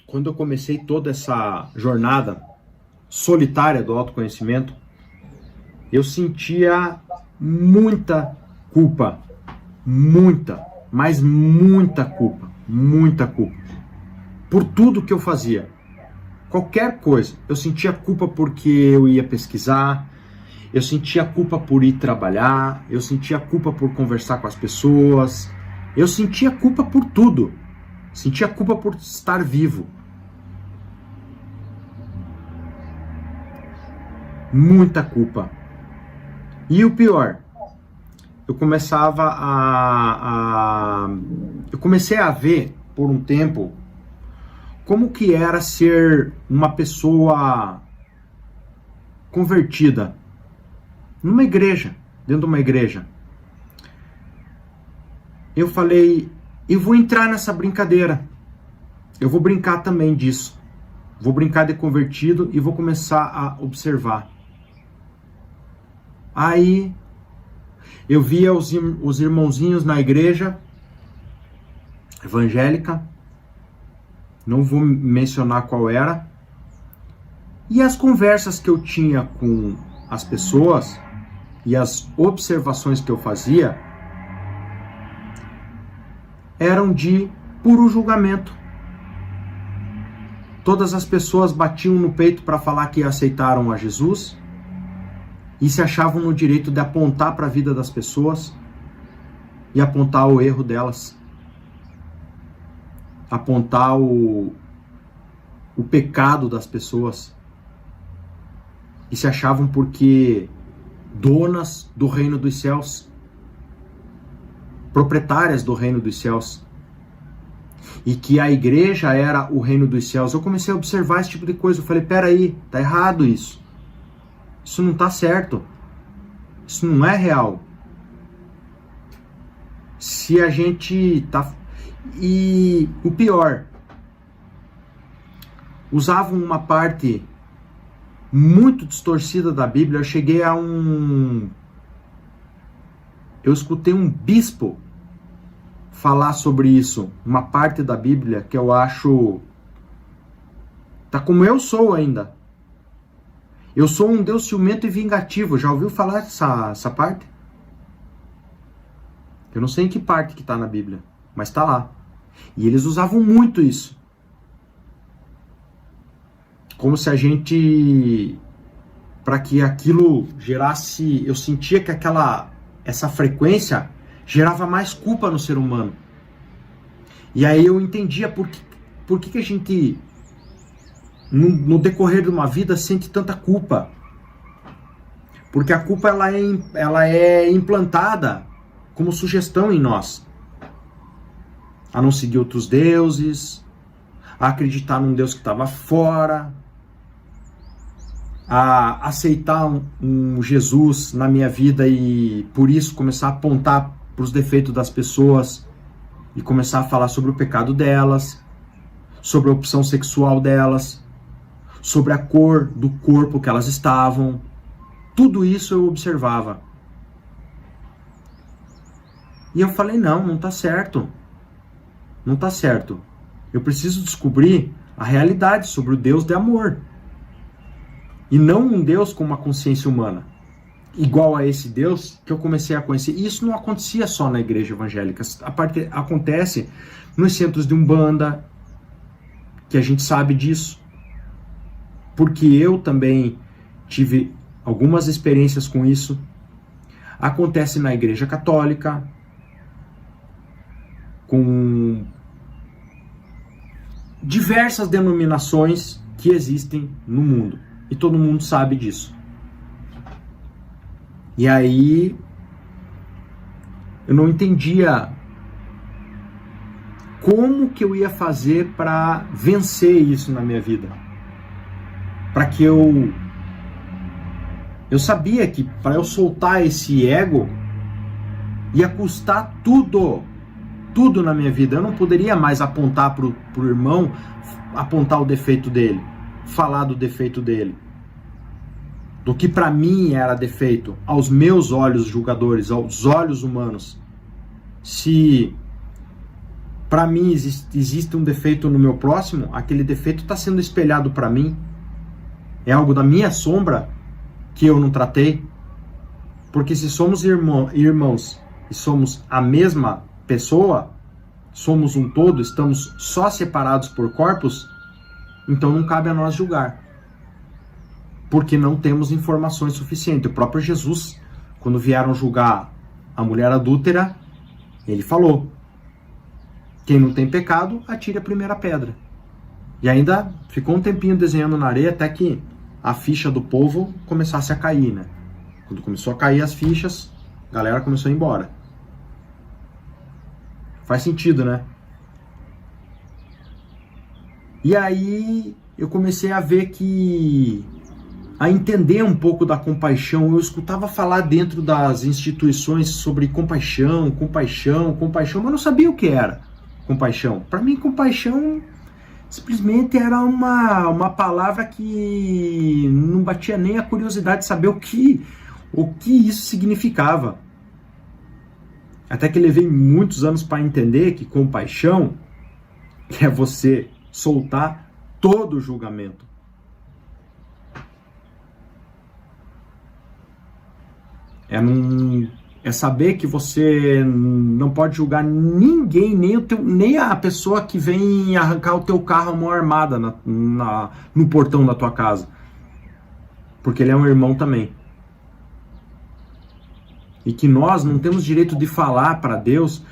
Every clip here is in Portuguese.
quando eu comecei toda essa jornada solitária do autoconhecimento, eu sentia muita culpa, mas muita culpa, por tudo que eu fazia. Qualquer coisa, eu sentia culpa porque eu ia pesquisar, eu sentia culpa por ir trabalhar, eu sentia culpa por conversar com as pessoas, eu sentia culpa por tudo, sentia culpa por estar vivo. Muita culpa. E o pior, eu comecei a ver por um tempo como que era ser uma pessoa convertida numa igreja, dentro de uma igreja. Eu falei, eu vou entrar nessa brincadeira. Eu vou brincar também disso. Vou brincar de convertido e vou começar a observar. Aí eu via os irmãozinhos na igreja evangélica, não vou mencionar qual era, e as conversas que eu tinha com as pessoas e as observações que eu fazia eram de puro julgamento. Todas as pessoas batiam no peito para falar que aceitaram a Jesus e se achavam no direito de apontar para a vida das pessoas e apontar o erro delas. Apontar o pecado das pessoas. E se achavam porque donas do reino dos céus, proprietárias do reino dos céus, e que a igreja era o reino dos céus. Eu comecei a observar esse tipo de coisa. Eu falei, peraí, tá errado isso. Isso não tá certo. Isso não é real. Se a gente tá... E o pior, usavam uma parte muito distorcida da Bíblia. Eu cheguei a eu escutei um bispo falar sobre isso, uma parte da Bíblia que eu acho tá como eu sou ainda. Eu sou um Deus ciumento e vingativo. Já ouviu falar essa parte? Eu não sei em que parte que tá na Bíblia, mas tá lá. E eles usavam muito isso. Como se a gente, para que aquilo gerasse, eu sentia que essa frequência gerava mais culpa no ser humano. E aí eu entendia por que a gente, no decorrer de uma vida, sente tanta culpa. Porque a culpa ela é implantada como sugestão em nós. A não seguir outros deuses, a acreditar num Deus que estava fora, a aceitar um Jesus na minha vida e por isso começar a apontar para os defeitos das pessoas e começar a falar sobre o pecado delas, sobre a opção sexual delas, sobre a cor do corpo que elas estavam. Tudo isso eu observava. E eu falei, não tá certo. Não tá certo. Eu preciso descobrir a realidade sobre o Deus de amor. E não um Deus com uma consciência humana. Igual a esse Deus que eu comecei a conhecer. E isso não acontecia só na igreja evangélica. Acontece nos centros de Umbanda, que a gente sabe disso. Porque eu também tive algumas experiências com isso. Acontece na igreja católica, com diversas denominações que existem no mundo. E todo mundo sabe disso. E aí, eu não entendia como que eu ia fazer para vencer isso na minha vida. Para que eu sabia que para eu soltar esse ego ia custar tudo na minha vida. Eu não poderia mais apontar pro irmão, apontar o defeito dele, falar do defeito dele, do que para mim era defeito, aos meus olhos julgadores, aos olhos humanos. Se para mim existe um defeito no meu próximo, aquele defeito está sendo espelhado para mim. É algo da minha sombra que eu não tratei. Porque se somos irmãos e somos a mesma pessoa, somos um todo, estamos só separados por corpos, então não cabe a nós julgar. Porque não temos informações suficientes. O próprio Jesus, quando vieram julgar a mulher adúltera, ele falou: quem não tem pecado, atire a primeira pedra. E ainda ficou um tempinho desenhando na areia até que a ficha do povo começasse a cair, né? Quando começou a cair as fichas, a galera começou a ir embora. Faz sentido, né? E aí eu comecei a ver a entender um pouco da compaixão. Eu escutava falar dentro das instituições sobre compaixão, mas eu não sabia o que era compaixão. Para mim, compaixão simplesmente era uma palavra que não batia nem a curiosidade de saber o que isso significava. Até que levei muitos anos para entender que compaixão é você soltar todo o julgamento. É saber que você não pode julgar ninguém, nem a pessoa que vem arrancar o teu carro à mão armada no portão da tua casa. Porque ele é um irmão também. E que nós não temos direito de falar para Deus,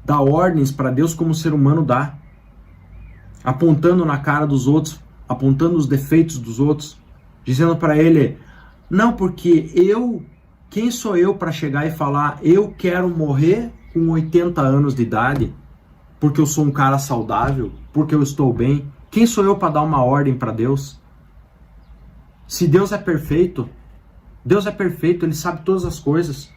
dar ordens para Deus como o ser humano dá. Apontando na cara dos outros, apontando os defeitos dos outros, dizendo para ele: não, porque quem sou eu para chegar e falar eu quero morrer com 80 anos de idade, porque eu sou um cara saudável, porque eu estou bem? Quem sou eu para dar uma ordem para Deus? Se Deus é perfeito, Ele sabe todas as coisas.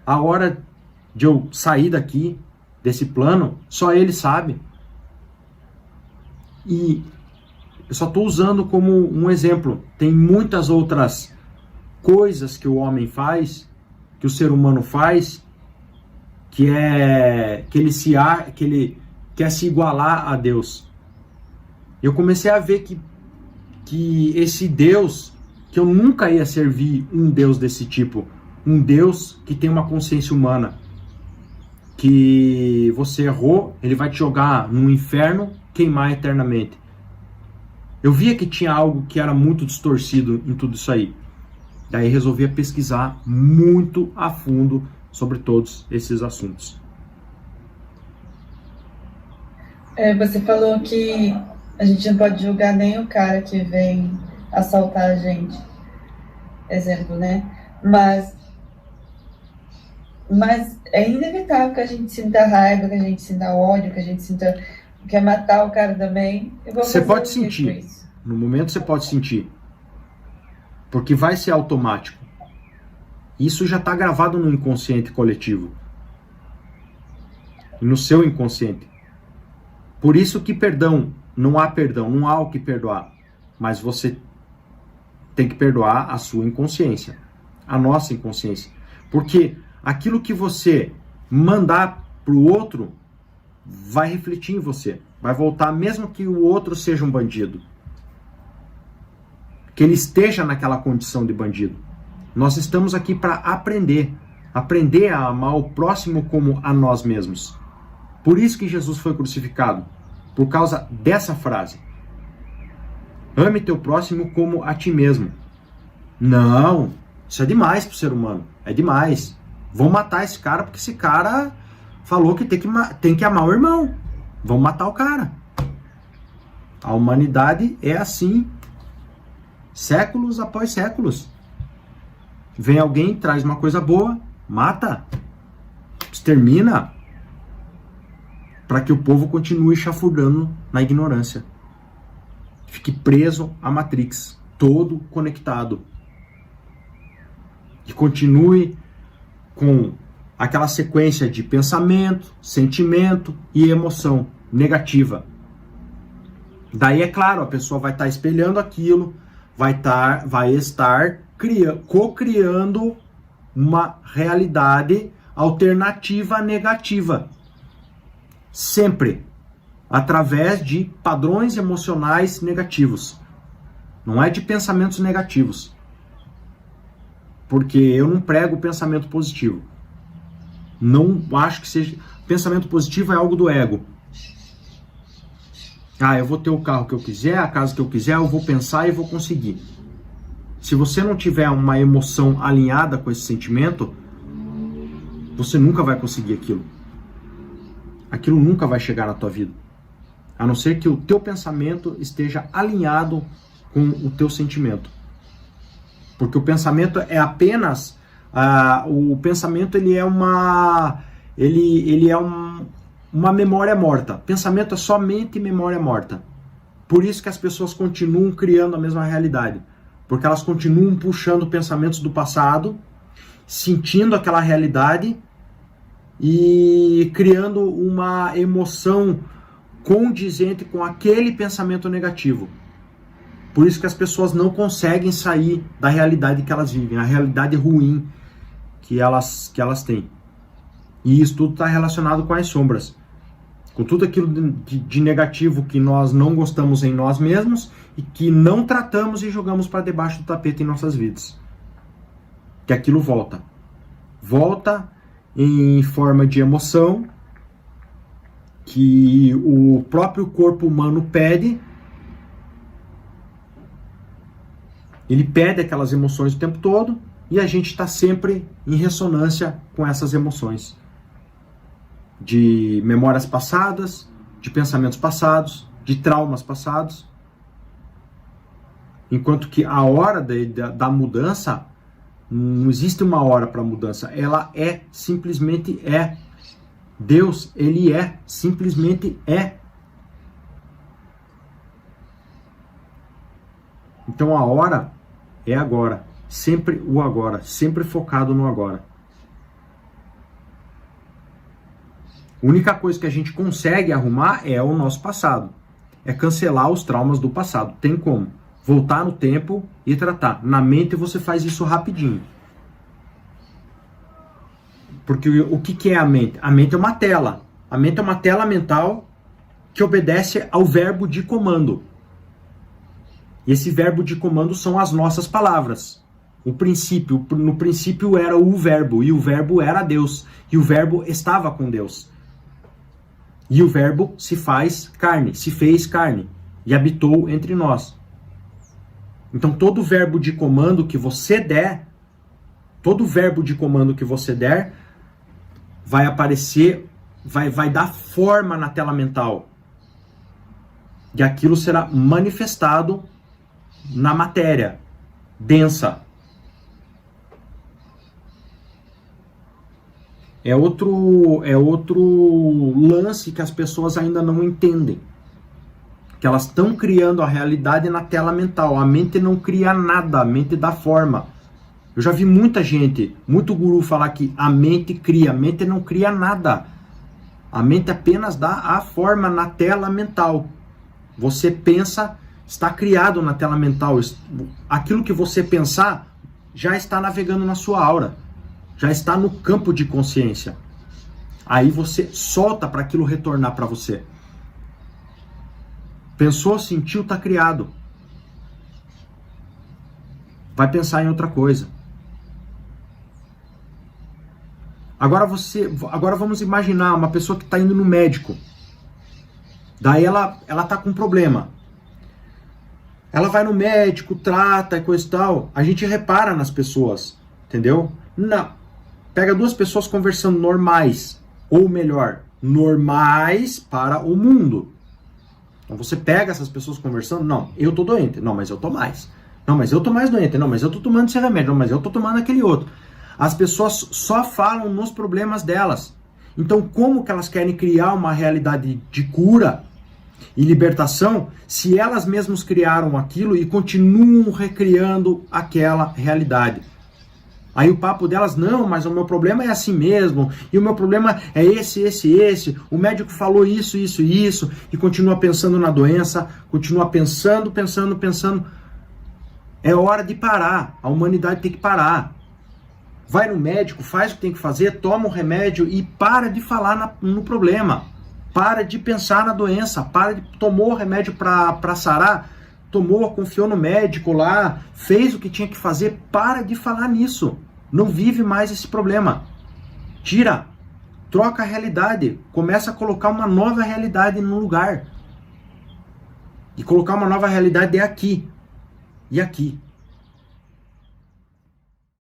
A hora de eu sair daqui, desse plano, só Ele sabe. E eu só estou usando como um exemplo. Tem muitas outras coisas que o homem faz, que o ser humano faz, que ele quer se igualar a Deus. Eu comecei a ver que esse Deus, que eu nunca ia servir um Deus desse tipo, um Deus que tem uma consciência humana, que você errou, ele vai te jogar no inferno, queimar eternamente. Eu via que tinha algo que era muito distorcido em tudo isso aí. Daí resolvi pesquisar muito a fundo sobre todos esses assuntos. Você falou que a gente não pode julgar nem o cara que vem assaltar a gente, exemplo, né? Mas é inevitável que a gente sinta raiva, que a gente sinta ódio, que a gente quer matar o cara também. Você pode sentir, no momento você pode sentir, porque vai ser automático. Isso já está gravado no inconsciente coletivo, no seu inconsciente. Por isso que não há o que perdoar, mas você tem que perdoar a sua inconsciência, a nossa inconsciência, porque aquilo que você mandar para o outro vai refletir em você, vai voltar, mesmo que o outro seja um bandido, que ele esteja naquela condição de bandido. Nós estamos aqui para aprender a amar o próximo como a nós mesmos. Por isso que Jesus foi crucificado, por causa dessa frase: ame teu próximo como a ti mesmo. Não, isso é demais para o ser humano, é demais. Vão matar esse cara porque esse cara falou que tem que amar o irmão. Vão matar o cara. A humanidade é assim, séculos após séculos. Vem alguém, traz uma coisa boa, mata, extermina, para que o povo continue chafurdando na ignorância. Fique preso à Matrix, todo conectado. E continue com aquela sequência de pensamento, sentimento e emoção negativa. Daí, é claro, a pessoa vai estar espelhando aquilo, vai estar co-criando uma realidade alternativa negativa. Sempre. Através de padrões emocionais negativos. Não é de pensamentos negativos. Porque eu não prego pensamento positivo. Não acho que seja... Pensamento positivo é algo do ego. Ah, eu vou ter o carro que eu quiser, a casa que eu quiser, eu vou pensar e vou conseguir. Se você não tiver uma emoção alinhada com esse sentimento, você nunca vai conseguir aquilo. Aquilo nunca vai chegar na tua vida. A não ser que o teu pensamento esteja alinhado com o teu sentimento. Porque o pensamento é apenas... o pensamento ele é uma memória morta. Pensamento é somente memória morta. Por isso que as pessoas continuam criando a mesma realidade. Porque elas continuam puxando pensamentos do passado, sentindo aquela realidade e criando uma emoção condizente com aquele pensamento negativo. Por isso que as pessoas não conseguem sair da realidade que elas vivem, a realidade ruim que elas têm. E isso tudo está relacionado com as sombras. Com tudo aquilo de negativo que nós não gostamos em nós mesmos e que não tratamos e jogamos para debaixo do tapete em nossas vidas. Que aquilo volta. Volta em forma de emoção que o próprio corpo humano pede. Ele pede aquelas emoções o tempo todo e a gente está sempre em ressonância com essas emoções. De memórias passadas, de pensamentos passados, de traumas passados. Enquanto que a hora da mudança, não existe uma hora para mudança. Ela é, simplesmente é. Deus, ele é, simplesmente é. Então a hora é agora. Sempre o agora. Sempre focado no agora. A única coisa que a gente consegue arrumar é o nosso passado. É cancelar os traumas do passado. Tem como. Voltar no tempo e tratar. Na mente você faz isso rapidinho. Porque o que é a mente? A mente é uma tela. A mente é uma tela mental que obedece ao verbo de comando. E esse verbo de comando são as nossas palavras. No princípio era o verbo, e o verbo era Deus. E o verbo estava com Deus. E o verbo se fez carne, e habitou entre nós. Então todo verbo de comando que você der, vai aparecer, vai dar forma na tela mental. E aquilo será manifestado na matéria densa. É outro lance que as pessoas ainda não entendem. Que elas estão criando a realidade na tela mental. A mente não cria nada, a mente dá forma. Eu já vi muita gente, muito guru falar que a mente cria. A mente não cria nada. A mente apenas dá a forma na tela mental. Você pensa, está criado na tela mental. Aquilo que você pensar já está navegando na sua aura. Já está no campo de consciência. Aí você solta para aquilo retornar para você. Pensou, sentiu, está criado. Vai pensar em outra coisa. Agora vamos imaginar uma pessoa que está indo no médico. Daí ela está com um problema. Ela vai no médico, trata e coisa e tal. A gente repara nas pessoas, entendeu? Não. Pega duas pessoas conversando normais, ou melhor, normais para o mundo. Então você pega essas pessoas conversando, não, eu tô doente, não, mas eu tô mais. Não, mas eu tô mais doente, não, mas eu tô tomando esse remédio, não, mas eu tô tomando aquele outro. As pessoas só falam nos problemas delas. Então como que elas querem criar uma realidade de cura e libertação se elas mesmas criaram aquilo e continuam recriando aquela realidade? Aí o papo delas, não, mas o meu problema é assim mesmo, e o meu problema é esse, o médico falou isso, e continua pensando na doença, continua pensando. É hora de parar, a humanidade tem que parar. vai no médico, faz o que tem que fazer, toma o remédio e para de falar no problema. Para de pensar na doença, tomou o remédio para sarar, confiou no médico lá, fez o que tinha que fazer, para de falar nisso. Não vive mais esse problema. Tira, troca a realidade, começa a colocar uma nova realidade no lugar. E colocar uma nova realidade é aqui e aqui.